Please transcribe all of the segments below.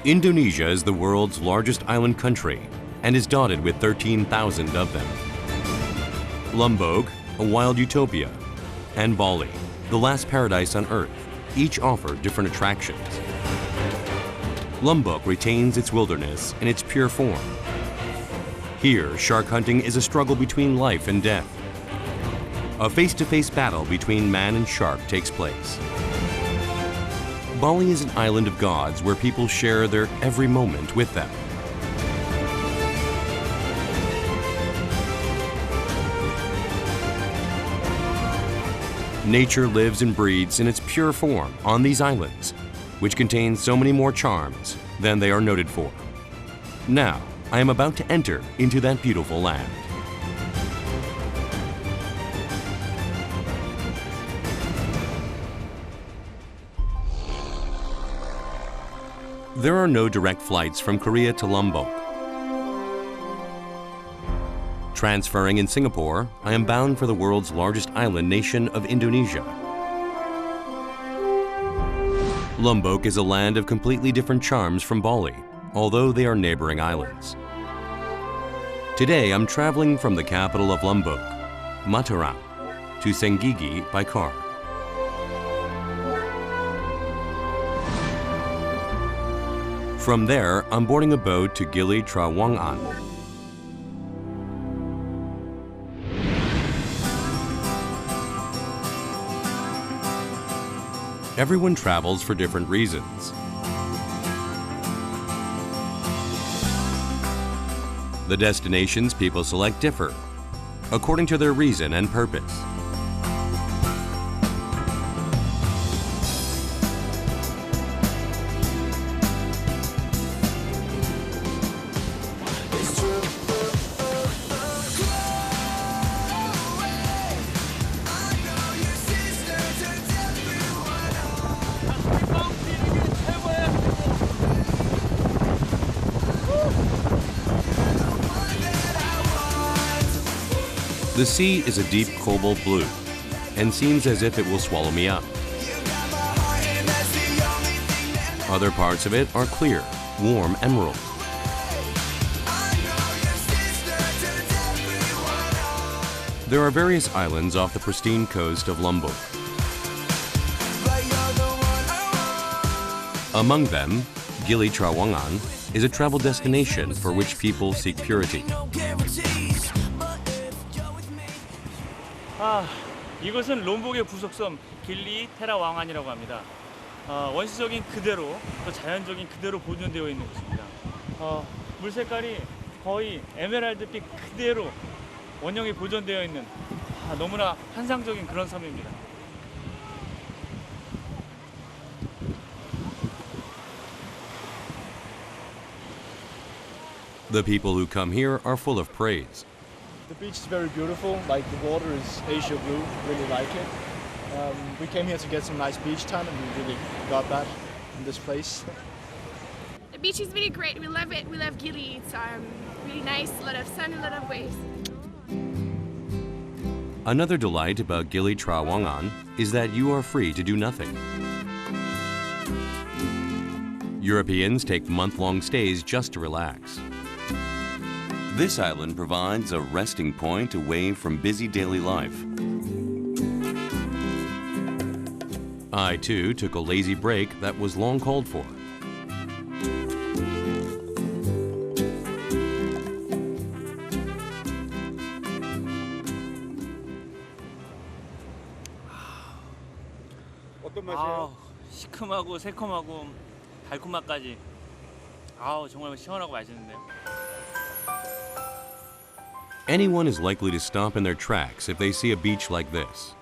Indonesia is the world's largest island country and is dotted with 13,000 of them. Lombok, a wild utopia, and Bali, the last paradise on Earth, each offer different attractions. Lombok retains its wilderness in its pure form. Here, shark hunting is a struggle between life and death. A face-to-face battle between man and shark takes place. Bali is an island of gods where people share their every moment with them. Nature lives and breathes in its pure form on these islands, which contain so many more charms than they are noted for. Now, I am about to enter into that beautiful land. There are no direct flights from Korea to Lombok. Transferring in Singapore, I am bound for the world's largest island nation of Indonesia. Lombok is a land of completely different charms from Bali, although they are neighboring islands. Today, I'm traveling from the capital of Lombok, Mataram, to Senggigi by car. From there, I'm boarding a boat to Gili Trawangan. Everyone travels for different reasons. The destinations people select differ, according to their reason and purpose. The sea is a deep cobalt blue and seems as if it will swallow me up. Other parts of it are clear, warm emerald. There are various islands off the pristine coast of Lombok. Among them, Gili Trawangan is a travel destination for which people seek purity. 이것은 롬복의 부속섬 길리 테라왕안이라고 합니다. 원시적인 그대로, 또 자연적인 그대로 보존되어 있는 곳입니다. 물 색깔이 거의 에메랄드빛 그대로 원형이 보존되어 있는 너무나 환상적인 그런 섬입니다. The people who come here are full of praise. The beach is very beautiful, like the water is Asia blue, really like it. We came here to get some nice beach time and we really got that in this place. The beach is really great, we love it, we love Gili, it's really nice, a lot of sun, a lot of waves. Another delight about Gili Trawangan is that you are free to do nothing. Europeans take month-long stays just to relax. This island provides a resting point away from busy daily life. I, too, took a lazy break that was long called for. 시큼하고 새콤하고 달콤맛까지. 정말 시원하고 맛있는데요. Anyone is likely to stop in their tracks if they see a beach like this.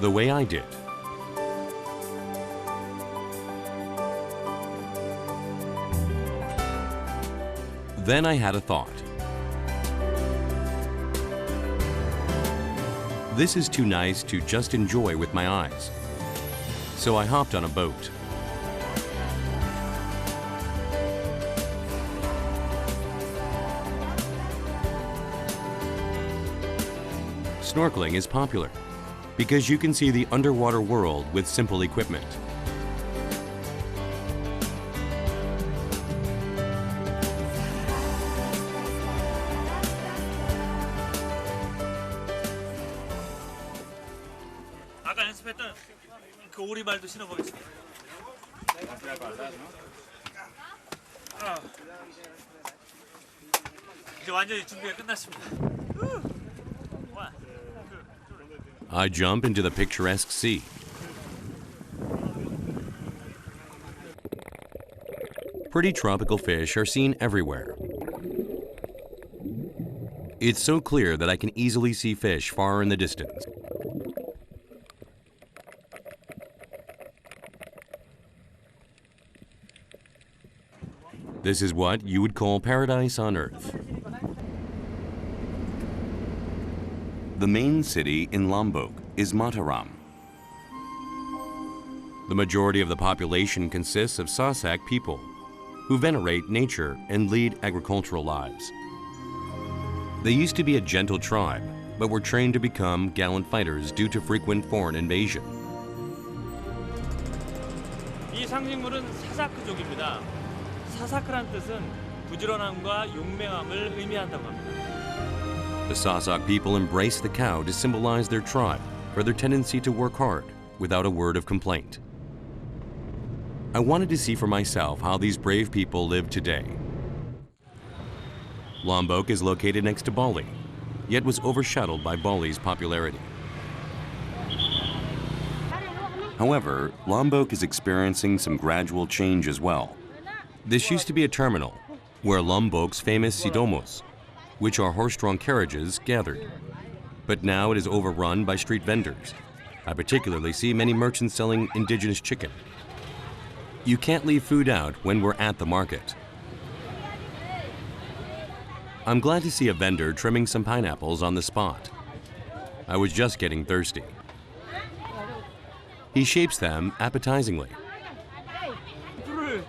The way I did. Then I had a thought. This is too nice to just enjoy with my eyes. So I hopped on a boat. snorkeling is popular because you can see the underwater world with simple equipment. 아까 연습했던 그 오리발도 신어보겠습니다. 이제 완전히 준비가 끝났습니다. I jump into the picturesque sea. Pretty tropical fish are seen everywhere. It's so clear that I can easily see fish far in the distance. This is what you would call paradise on Earth. The main city in Lombok is Mataram. The majority of the population consists of Sasak people who venerate nature and lead agricultural lives. They used to be a gentle tribe, but were trained to become gallant fighters due to frequent foreign invasion. 이 상징물은 사사크족입니다. 사사크란 뜻은 부지런함과 용맹함을 의미한다고 합니다. The Sasak people embrace the cow to symbolize their tribe for their tendency to work hard without a word of complaint. I wanted to see for myself how these brave people live today. Lombok is located next to Bali, yet was overshadowed by Bali's popularity. However, Lombok is experiencing some gradual change as well. This used to be a terminal where Lombok's famous sidomos, which are horse-drawn carriages, gathered. But now it is overrun by street vendors. I particularly see many merchants selling indigenous chicken. You can't leave food out when we're at the market. I'm glad to see a vendor trimming some pineapples on the spot. I was just getting thirsty. He shapes them appetizingly. 불을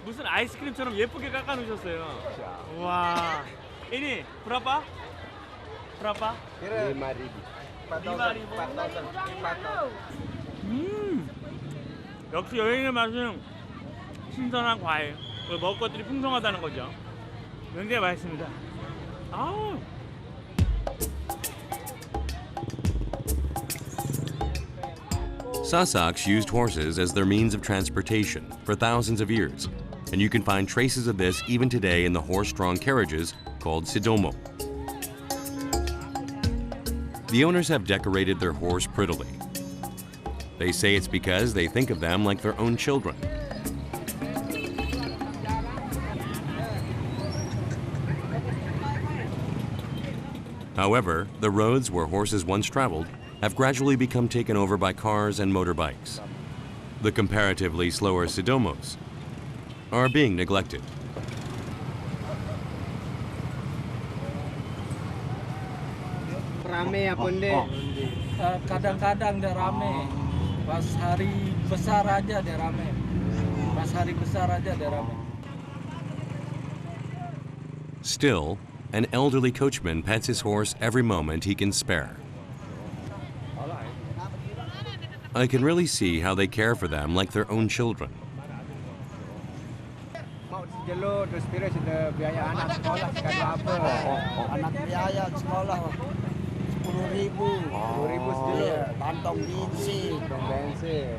무슨 아이스크림처럼 예쁘게 깎아 놓으셨어요. 와. Ini berapa? Berapa? 5,000. 역시 여행의 맛은 신선한 과일. 먹을 것들이 풍성하다는 거죠. 굉장히 맛있습니다. 아우. Sasaks used horses as their means of transportation for thousands of years, and you can find traces of this even today in the horse-drawn carriages called sidomo. The owners have decorated their horse prettily. They say it's because they think of them like their own children. However, the roads where horses once traveled have gradually become taken over by cars and motorbikes. The comparatively slower sidomos are being neglected. Rame apa ndek? Kadang-kadang dia rame. Pas hari besar aja dia rame. Pas hari besar aja dia rame. Still, an elderly coachman pets his horse every moment he can spare. I can really see how they care for them like their own children. Jelo terus pira sudah biaya anak sekolah sekali apa? Anak biaya sekolah 10.000. 10.000 sedih. Kantong bensin.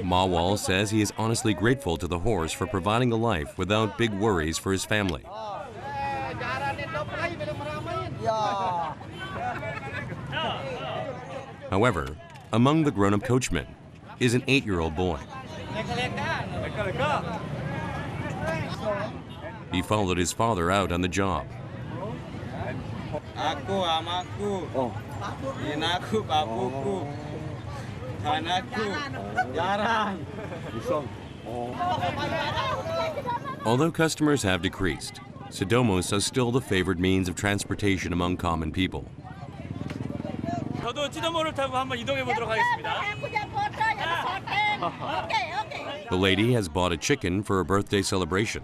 Mawal says he is honestly grateful to the horse for providing a life without big worries for his family. However, among the grown-up coachmen is an 8-year-old boy. He followed his father out on the job. Aku, amaku, inaku, babuku, anakku, jarang. Although customers have decreased, sidomos are still the favored means of transportation among common people. 저도 시도모를 타고 한번 이동해 보도록 하겠습니다. The lady has bought a chicken for a birthday celebration.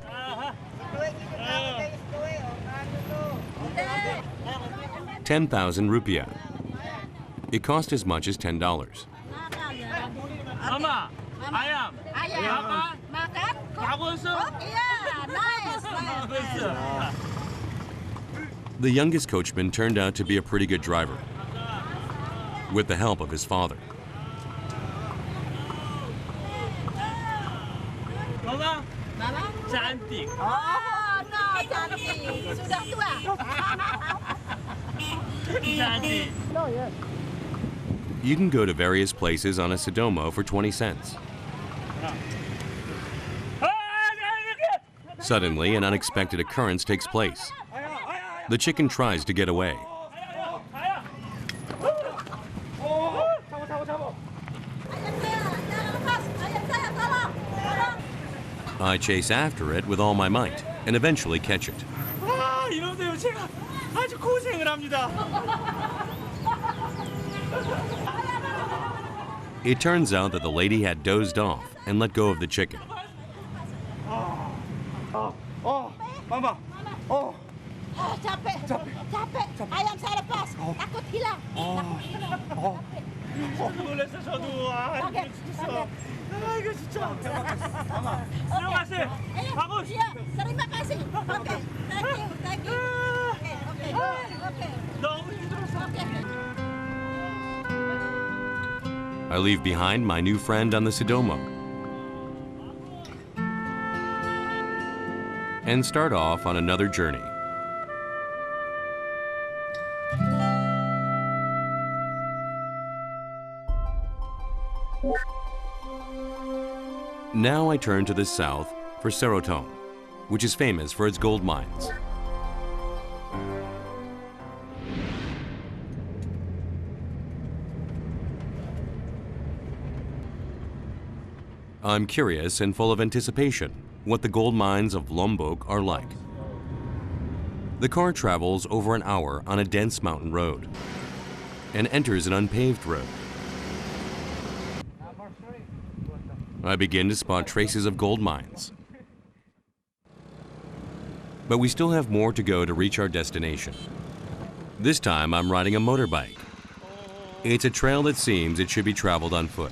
10,000 rupiah. It cost as much as $10. Mama, ayam. Makan? Makan? Bagus. Iya, nice. The youngest coachman turned out to be a pretty good driver, with the help of his father. Mama, cantik. Oh, no, cantik. Sudah tua. Cantik. You can go to various places on a Sidomo for 20 cents. Suddenly, an unexpected occurrence takes place. The chicken tries to get away. I chase after it with all my might and eventually catch it. 이놈들 제가 아주 고생을 합니다. It turns out that the lady had dozed off and let go of the chicken. Mama. Capek. Ayam saya lepas. Takut hilang. 놀랐어 저도. 아, 오케이. 진짜. 아, 이거 진짜. 들어가세요. 바구스. Iya, terima kasih. Oke, thank you. Oke. 너무 힘들었어. I leave behind my new friend on the Sidomo and start off on another journey. Now I turn to the south for Serotong, which is famous for its gold mines. I'm curious and full of anticipation what the gold mines of Lombok are like. The car travels over an hour on a dense mountain road and enters an unpaved road. I begin to spot traces of gold mines. But we still have more to go to reach our destination. This time I'm riding a motorbike. It's a trail that seems it should be traveled on foot.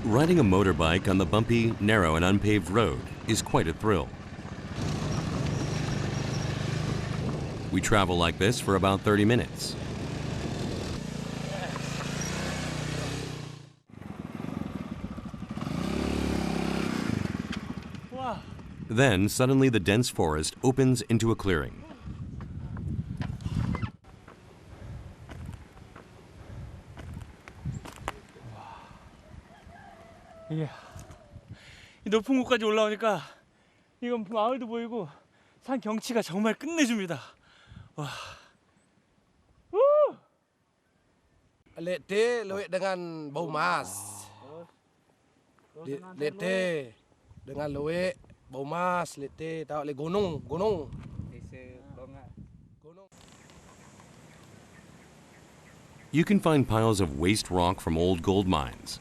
Riding a motorbike on the bumpy, narrow, and unpaved road is quite a thrill. We travel like this for about 30 minutes. Then, suddenly the dense forest opens into a clearing. 이야, 이 높은 곳까지 올라오니까 이건 마을도 보이고 산 경치가 정말 끝내줍니다. 와. Lete loe dengan bau mas. Lete dengan loe bau mas. Lete tahu le gunung. You can find piles of waste rock from old gold mines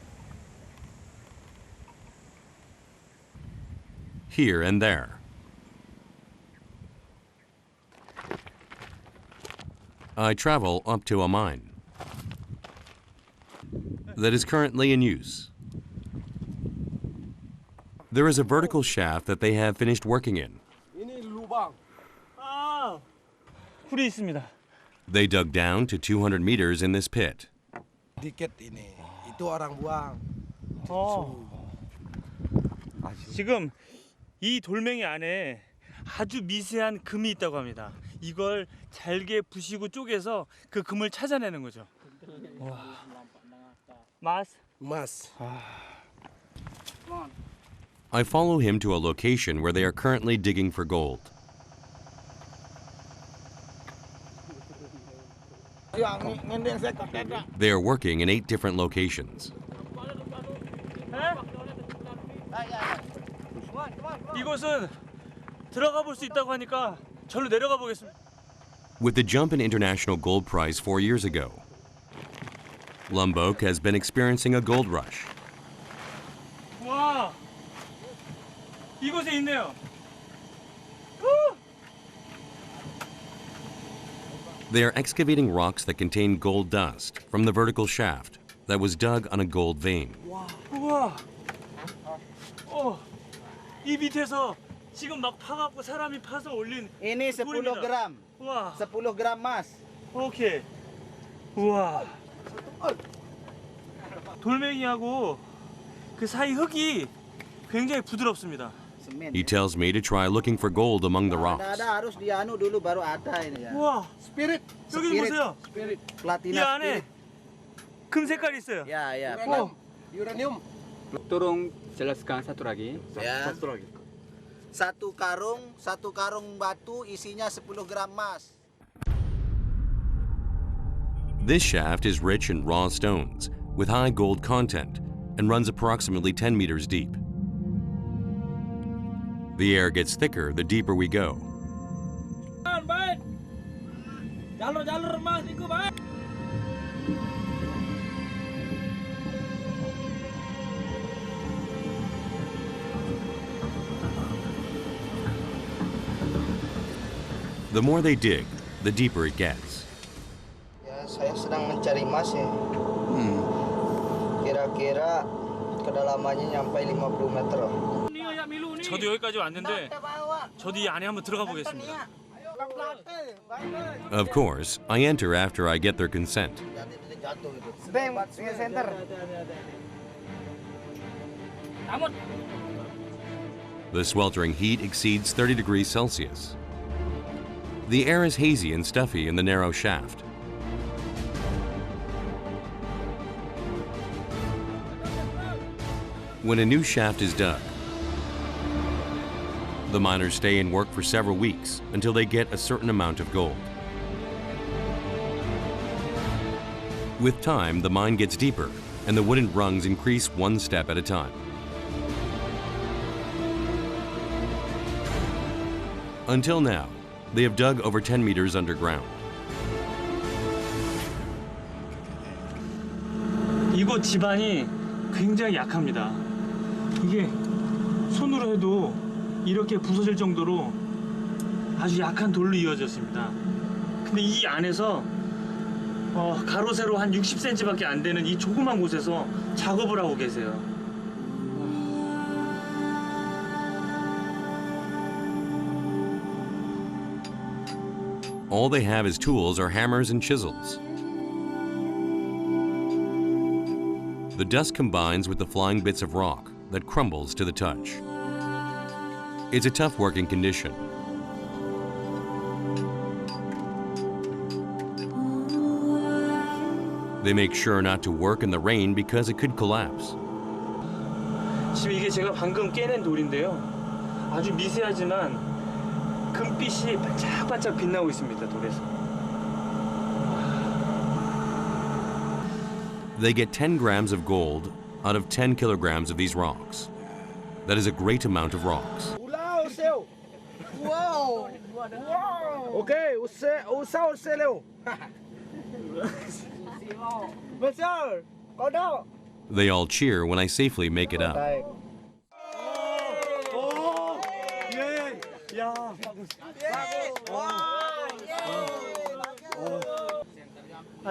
here and there. I travel up to a mine that is currently in use. There is a vertical shaft that they have finished working in. Ini lubang. 아, 굴이 있습니다. They dug down to 200 meters in this pit. Dikit ini. Itu orang buang. 지금 이 돌멩이 안에 아주 미세한 금이 있다고 합니다. 이걸 잘게 부시고 쪼개서 그 금을 찾아내는 거죠. 와. Mas. I follow him to a location where they are currently digging for gold. They are working in 8 different locations. 이곳은 들어가 볼 수 있다고 하니까 절로 내려가 보겠습니다. With the jump in international gold price 4 years ago, Lombok has been experiencing a gold rush. 와, 이곳에 밑에 있네요. They are excavating rocks that contain gold dust from the vertical shaft that was dug on a gold vein. 우와. 이 밑에서 지금 막 파갖고 사람이 파서 올린 Ini 10 돌입니다. gram. 우와. 10 gram mas. 오케이. 우와. 돌멩이하고 그 사이 흙이 굉장히 부드럽습니다. Semen. He tells me to try looking for gold among the rocks. Ada harus dianu dulu baru ada ini ya. 우와. Spirit. 여기 Spirit. 보세요. Platina 이 안에 spirit. 금 색깔이 있어요. Ya, ya. Uranium. Tolong jelaskan satu lagi. Ya. Satu karung batu isinya 10 gram mas. This shaft is rich in raw stones with high gold content and runs approximately 10 meters deep. The air gets thicker the deeper we go. The more they dig, the deeper it gets. Ya, saya sedang mencari emas ya. Kira-kira kedalamannya nyampe 50 meter. 저도 여기까지 왔는데 저도 이 안에 한번 들어가 보겠습니다. Of course, I enter after I get their consent. The sweltering heat exceeds 30 degrees Celsius. The air is hazy and stuffy in the narrow shaft. When a new shaft is dug, the miners stay and work for several weeks until they get a certain amount of gold. With time, the mine gets deeper and the wooden rungs increase one step at a time. Until now, they have dug over 10 meters underground. 이곳 지반이 굉장히 약합니다. 이게 손으로 해도 이렇게 부서질 정도로 아주 약한 돌로 이어졌습니다. 근데 이 안에서 가로 세로 한 60cm밖에 안 되는 이 조그만 곳에서 작업을 하고 계세요. All they have as tools are hammers and chisels. The dust combines with the flying bits of rock that crumbles to the touch. It's a tough working condition. They make sure not to work in the rain because it could collapse. 지금 이게 제가 방금 깨낸 돌인데요. 아주 미세하지만 금빛이 반짝반짝 빛나고 있습니다, 돌에서. They get 10 grams of gold out of 10 kilograms of these rocks. That is a great amount of rocks. Wow. Okay, usah leo. Besar. Kodok. They all cheer when I safely make it up.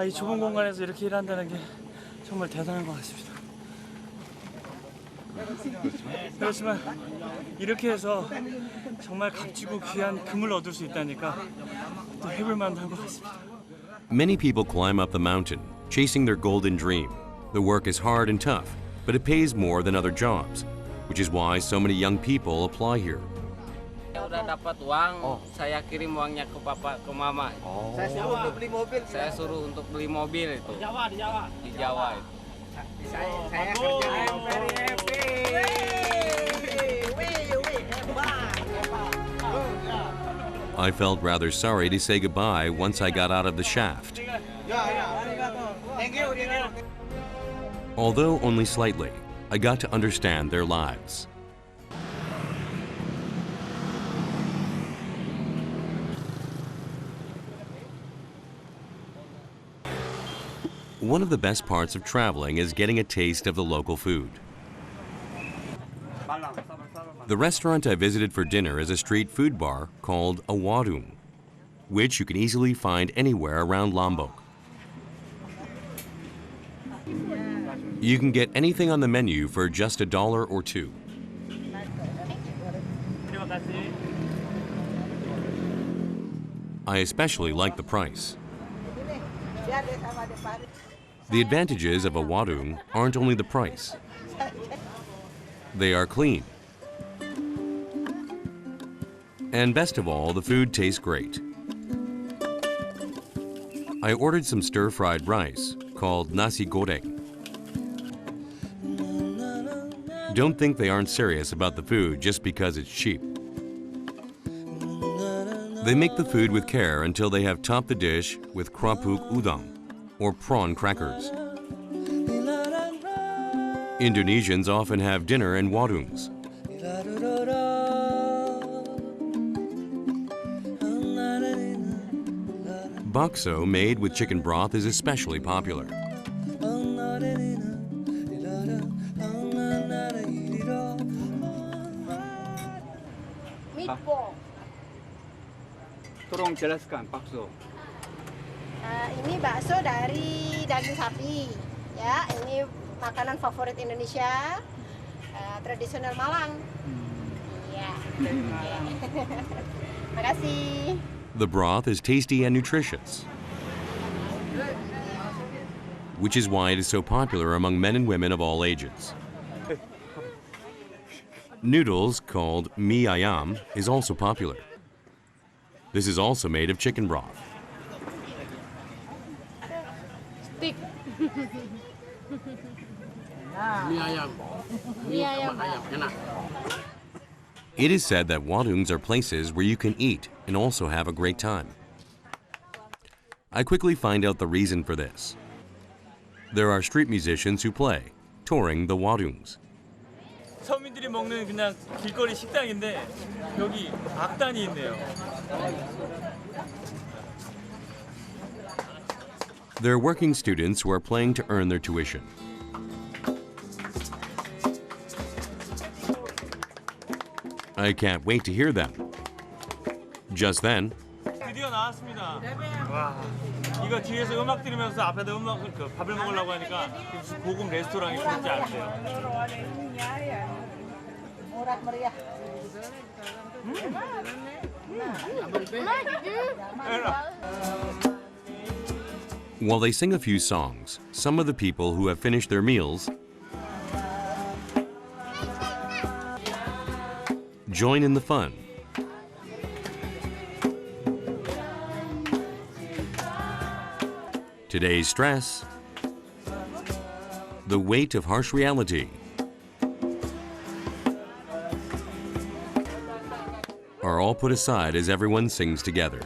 이 좁은 공간에서 이렇게 일한다는 게 정말 대단한 것 같습니다. 그렇지만 이렇게 해서 정말 값지고 귀한 금을 얻을 수 있다니까 또 해볼 만한 것 같습니다. Many people climb up the mountain, chasing their golden dream. The work is hard and tough, but it pays more than other jobs, which is why so many young people apply here. Udah dapat uang, saya kirim uangnya ke papa, ke mama. Saya suruh untuk beli mobil. Saya suruh untuk beli mobil itu. Di Jawa itu. Saya kerja very happy. I felt rather sorry to say goodbye once I got out of the shaft. Thank you. Although only slightly, I got to understand their lives. One of the best parts of traveling is getting a taste of the local food. The restaurant I visited for dinner is a street food bar called a warung, which you can easily find anywhere around Lombok. You can get anything on the menu for just $1 or $2. I especially like the price. The advantages of a warung aren't only the price. They are clean. And best of all, the food tastes great. I ordered some stir-fried rice called nasi goreng. Don't think they aren't serious about the food just because it's cheap. They make the food with care until they have topped the dish with kerupuk udang, or prawn crackers. Indonesians often have dinner in warungs. Bakso made with chicken broth is especially popular. Meatball. Tolong jelaskan bakso. Ini bakso dari daging sapi. Ya, ini makanan favorit Indonesia, tradisional Malang. Iya. Makasih. The broth is tasty and nutritious, which is why it is so popular among men and women of all ages. Noodles, called mie ayam, is also popular. This is also made of chicken broth. Stick. It is said that warungs are places where you can eat and also have a great time. I quickly find out the reason for this. There are street musicians who play, touring the warungs. 서민들이 먹는 그냥 길거리 식당인데 여기 악단이 있네요. They're working students who are playing to earn their tuition. I can't wait to hear them. Just then, 드디어 나왔습니다. 와, 이거 뒤에서 음악 들으면서 앞에다 밥을 먹으려고 하니까 무슨 고급 레스토랑이 보이지 않으세요? While they sing a few songs, some of the people who have finished their meals join in the fun. Today's stress, the weight of harsh reality, are all put aside as everyone sings together.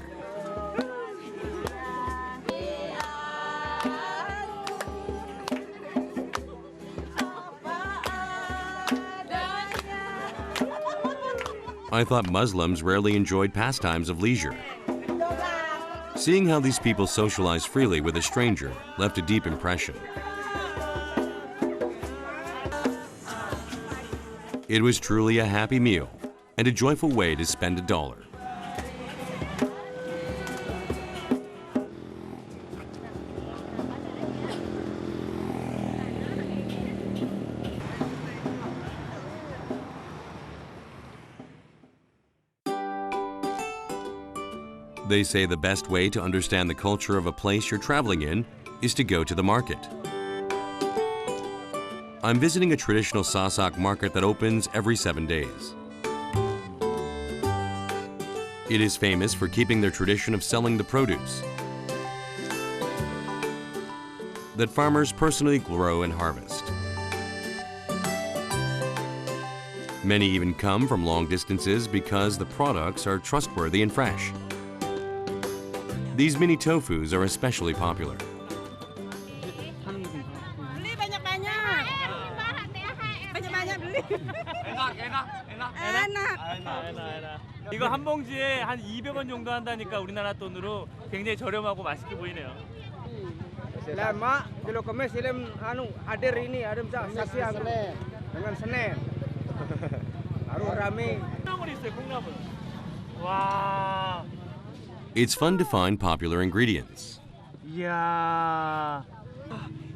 I thought Muslims rarely enjoyed pastimes of leisure. Seeing how these people socialize freely with a stranger left a deep impression. It was truly a happy meal and a joyful way to spend $1. They say the best way to understand the culture of a place you're traveling in is to go to the market. I'm visiting a traditional Sasak market that opens every 7 days. It is famous for keeping their tradition of selling the produce that farmers personally grow and harvest. Many even come from long distances because the products are trustworthy and fresh. These mini tofus are especially popular. Beli banyak-banyak. Banyak-banyak beli. enak. 이거 한 봉지에 한 200원 정도 한다니까 우리나라 돈으로 굉장히 저렴하고 맛있게 보이네요. Lah mak, kilo kemis silem hadir ini ada saksi dengan Senin. Baru rame. 콩나물 있어요, 콩나물. 와, It's fun to find popular ingredients. 이야.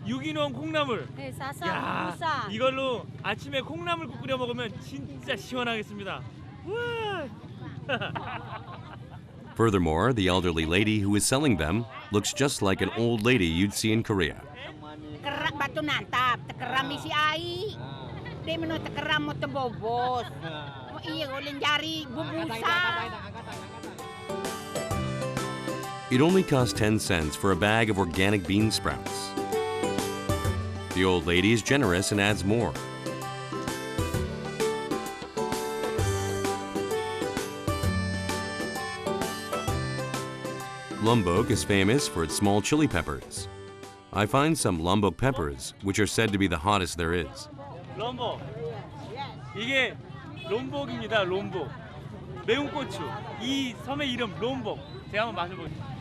유기농 콩나물. 네, 사사, 야, 무사. 이걸로 아침에 콩나물국 끓여 먹으면 진짜 시원하겠습니다. 우와. Furthermore, the elderly lady who is selling them looks just like an old lady you'd see in Korea. Kerak batu nantap, tekeram isi ai. Dia menu tekeram mo tebobos. Oh iya, ulin jari bubusa. It only costs 10 cents for a bag of organic bean sprouts. The old lady is generous and adds more. Lombok is famous for its small chili peppers. I find some Lombok peppers, which are said to be the hottest there is. 롬복. 이게 롬복입니다. 롬복. 매운 고추. 이 섬의 이름 롬복. 제가 한번 맛을 보겠습니다.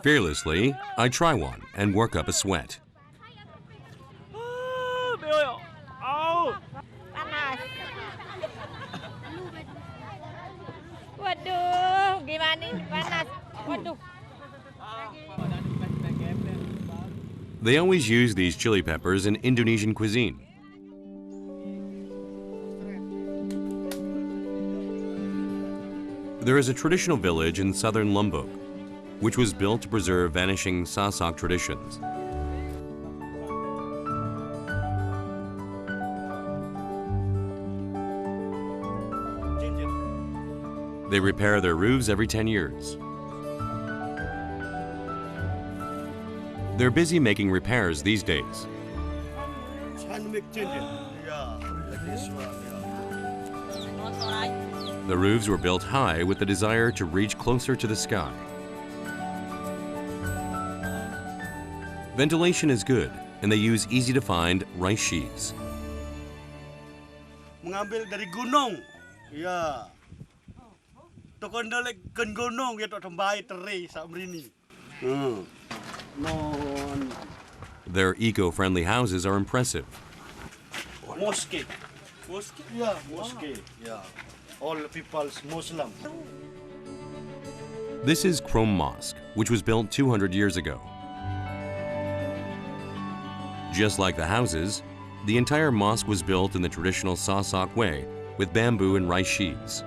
Fearlessly, I try one and work up a sweat. 아, 매워요. 아우. Panas. Waduh, gimana ini panas. Waduh. They always use these chili peppers in Indonesian cuisine. There is a traditional village in southern Lombok, which was built to preserve vanishing Sasak traditions. They repair their roofs every 10 years. They're busy making repairs these days. The roofs were built high with the desire to reach closer to the sky. Ventilation is good, and they use easy-to-find rice sheaves. Mengambil dari gunung, ya. Tokon dalek ken gunung ya tok tembai teri sak mrini. Non. Their eco-friendly houses are impressive. Mosque. Mosque? Yeah, mosque. Yeah. All people's Muslim. This is Krom Mosque, which was built 200 years ago. Just like the houses, the entire mosque was built in the traditional Sasak way, with bamboo and rice sheaves.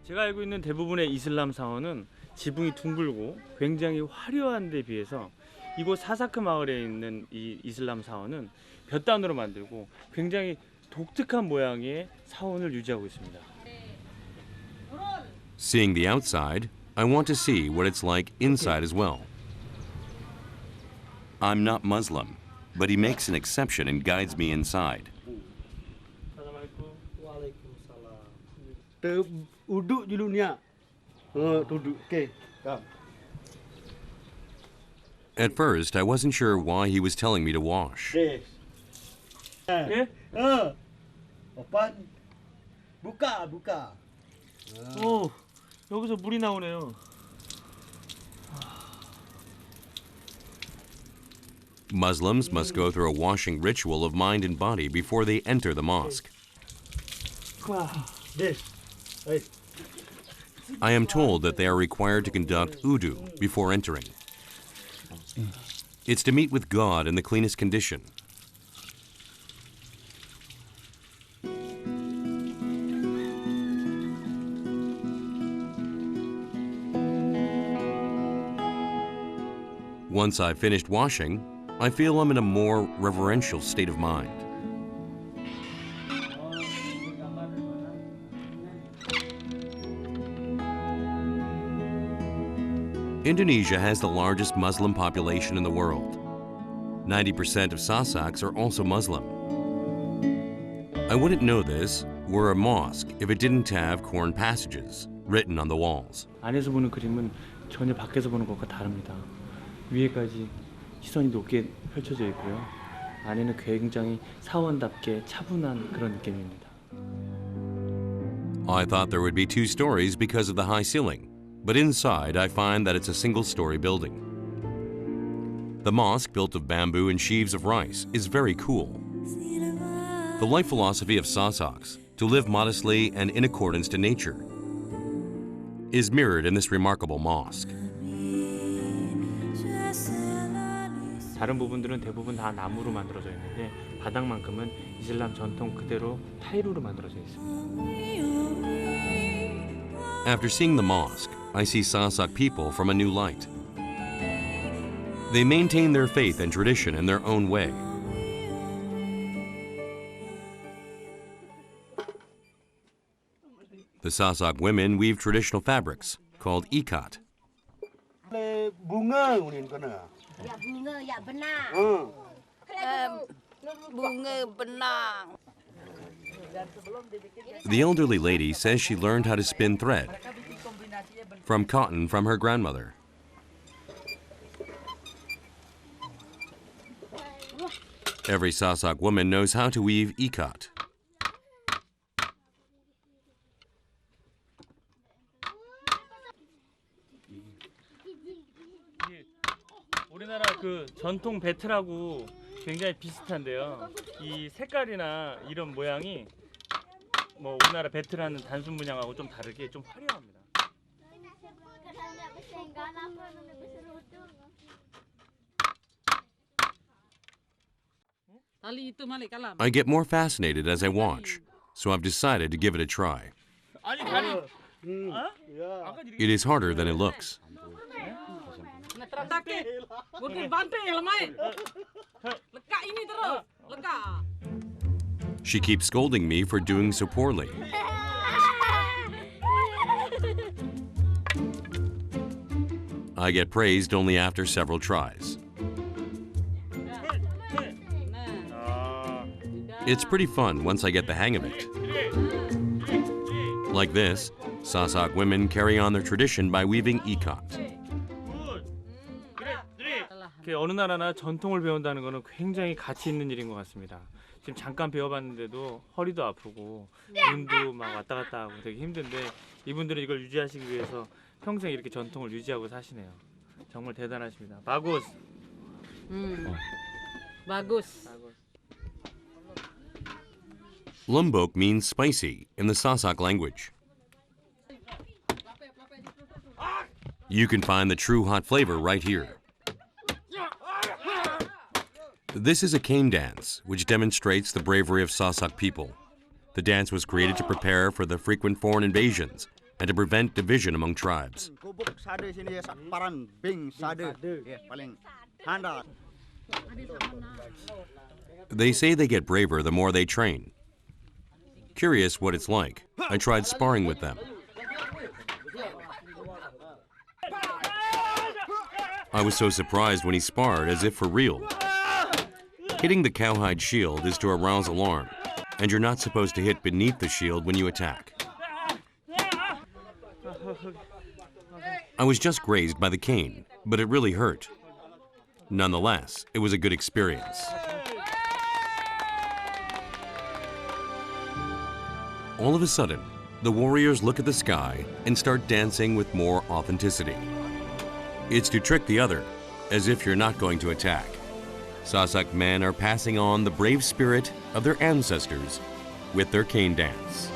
제가 알고 있는 대부분의 이슬람 사원은 지붕이 둥글고 굉장히 화려한 데 비해서 이곳 사사크 마을에 있는 이 이슬람 사원은 볕단으로 만들고 굉장히 독특한 모양의 사원을 유지하고 있습니다. Seeing the outside, I want to see what it's like inside as well. I'm not Muslim, but he makes an exception and guides me inside. Uduk dulu ni. Duduk. Okey. Come. At first, I wasn't sure why he was telling me to wash. Yes. 예? Open. Buka. 오, 여기서 물이 나오네요. Muslims must go through a washing ritual of mind and body before they enter the mosque. This. Hey. I am told that they are required to conduct wudu before entering. It's to meet with God in the cleanest condition. Once I've finished washing, I feel I'm in a more reverential state of mind. Indonesia has the largest Muslim population in the world. 90% of Sasaks are also Muslim. I wouldn't know this were a mosque if it didn't have Quran passages written on the walls. 안에서 보는 그림은 전혀 밖에서 보는 것과 다릅니다. 위에까지 시선이 높게 펼쳐져 있고요. 안에는 굉장히 사원답게 차분한 그런 느낌입니다. I thought there would be two stories because of the high ceiling, but inside I find that it's a single-story building. The mosque, built of bamboo and sheaves of rice, is very cool. The life philosophy of Sasaks, to live modestly and in accordance to nature, is mirrored in this remarkable mosque. 다른 부분들은 대부분 다 나무로 만들어져 있는데 바닥만큼은 이슬람 전통 그대로 타일로 만들어져 있습니다. After seeing the mosque, I see Sasak people from a new light. They maintain their faith and tradition in their own way. The Sasak women weave traditional fabrics called ikat. Bunga unin kana. Ya bunga, ya benang. Bunga benang. The elderly lady says she learned how to spin thread from cotton from her grandmother. Every Sasak woman knows how to weave ikat. 우리나라 그 전통 배틀하고 굉장히 비슷한데요. 이 색깔이나 이런 모양이 뭐 우리나라 배틀하는 단순 문양하고 좀 다르게 좀 화려합니다. I get more fascinated as I watch, so I've decided to give it a try. It is harder than it looks. She keeps scolding me for doing so poorly. I get praised only after several tries. It's pretty fun once I get the hang of it. Like this, Sasak women carry on their tradition by weaving ikat. 어느 나라나 전통을 배운다는 것은 굉장히 가치 있는 일인 것 같습니다. 지금 잠깐 배워봤는데도 허리도 아프고 눈도 막 왔다 갔다 하고 되게 힘든데 이분들은 이걸 유지하시기 위해서 평생 이렇게 전통을 유지하고 사시네요. 정말 대단하십니다. 바구스. 바구스. Lombok means spicy in the Sasak language. You can find the true hot flavor right here. This is a cane dance, which demonstrates the bravery of Sasak people. The dance was created to prepare for the frequent foreign invasions and to prevent division among tribes. They say they get braver the more they train. Curious what it's like, I tried sparring with them. I was so surprised when he sparred, as if for real. Hitting the cowhide shield is to arouse alarm, and you're not supposed to hit beneath the shield when you attack. I was just grazed by the cane, but it really hurt. Nonetheless, it was a good experience. All of a sudden, the warriors look at the sky and start dancing with more authenticity. It's to trick the other, as if you're not going to attack. Sasak men are passing on the brave spirit of their ancestors with their cane dance.